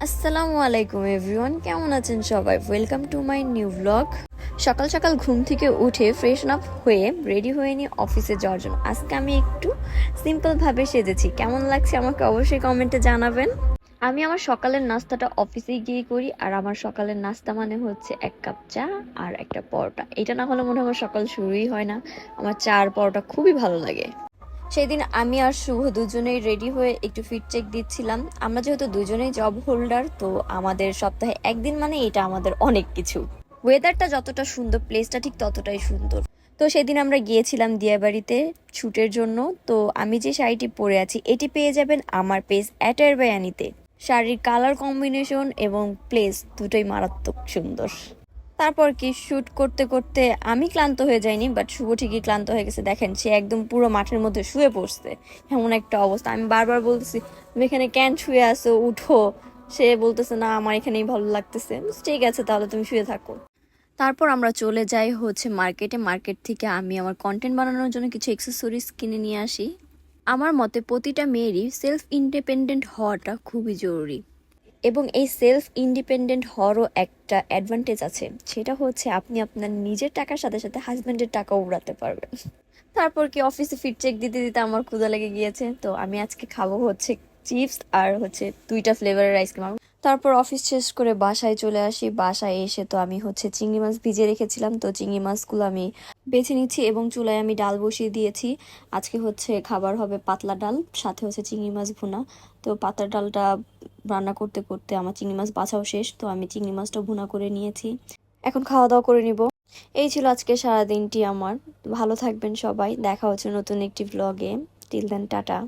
আসসালামু আলাইকুম এভরিওয়ান, কেমন আছেন সবাই? Welcome to my new blog. সকাল সকাল ঘুম থেকে উঠে ফ্রেশ আপ হয়ে রেডি হয়ে নিয়ে অফিসে যাওয়ার জন্য আজকে আমি একটু সিম্পলভাবে সেজেছি। কেমন লাগছে আমাকে অবশ্যই কমেন্টে জানাবেন। আমি আমার সকালের নাস্তাটা অফিসে গিয়ে করি, আর আমার সকালের নাস্তা মানে হচ্ছে 1 কাপ চা আর একটা পরোটা। এটা না হলে মনে হয় আমার সকাল শুরুই হয় না। আমার চা আর পরোটা খুবই ভালো লাগে। সেদিন আমি আর শুভ দুজনেই রেডি হয়ে একটু ফিট চেক দিচ্ছিলাম। আমরা যেহেতু দুজনেই জব হোল্ডার, তো আমাদের সপ্তাহে একদিন মানে এটা আমাদের অনেক কিছু। ওয়েদারটা যতটা সুন্দর, প্লেসটা ঠিক ততটাই সুন্দর। তো সেদিন আমরা গিয়েছিলাম দিয়াবাড়িতে শুটের জন্য। তো আমি যে শাড়িটি পরে আছি এটি পেয়ে যাবেন আমার পেজ @বায়ানিতে। শাড়ির কালার কম্বিনেশন এবং প্লেস দুটোই মারাত্মক সুন্দর। তারপর কি শুট করতে করতে আমি ক্লান্ত হয়ে যাইনি, বাট শুভ ঠিকই ক্লান্ত হয়ে গেছে। দেখেন, সে একদম পুরো মাঠের মধ্যে শুয়ে পড়ছে, এমন একটা অবস্থা। আমি বারবার বলতেছি তুমি এখানে কেন শুয়ে আছো, উঠো। সে বলতেছে না, আমার এখানেই ভালো লাগতেছে। ঠিক আছে, তাহলে তুমি শুয়ে থাকো। তারপর আমরা চলে যাই হচ্ছে মার্কেটে। মার্কেট থেকে আমি আমার কন্টেন্ট বানানোর জন্য কিছু অ্যাক্সেসরিজ কিনে নিয়ে আসি। আমার মতে প্রতিটা মেয়েরই সেলফ ইন্ডিপেন্ডেন্ট হওয়াটা খুবই জরুরি, এবং এই সেলফ ইন্ডিপেন্ডেন্ট হওয়ারও একটা অ্যাডভান্টেজ আছে। সেটা হচ্ছে আপনি আপনার নিজের টাকার সাথে সাথে হাজব্যান্ডের টাকাও উড়াতে পারবেন। তারপর কি অফিসে ফিট চেক দিতে দিতে আমার ক্ষুধা লেগে গিয়েছে, তো আমি আজকে খাবো হচ্ছে চিপস আর হচ্ছে 2টা ফ্লেভারের আইসক্রিম। তারপর অফিস শেষ করে বাসায় চলে আসি। বাসায় এসে তো আমি হচ্ছে চিংড়ি মাছ ভিজিয়ে রেখেছিলাম, তো চিংড়ি মাছগুলো আমি বেছে নিচ্ছি এবং চুলায় আমি ডাল বসিয়ে দিয়েছি। আজকে হচ্ছে খাবার হবে পাতলা ডাল, সাথে হচ্ছে চিংড়ি মাছ ভুনা। তো পাতলা ডালটা রান্না করতে করতে আমার চিংড়ি মাছ বাছাও শেষ, তো আমি চিংড়ি মাছটা ভুনা করে নিয়েছি। এখন খাওয়া দাওয়া করে নিব। এই ছিল আজকে সারাদিনটি আমার। ভালো থাকবেন সবাই, দেখা হচ্ছে নতুন একটি ব্লগে। Till then, tata.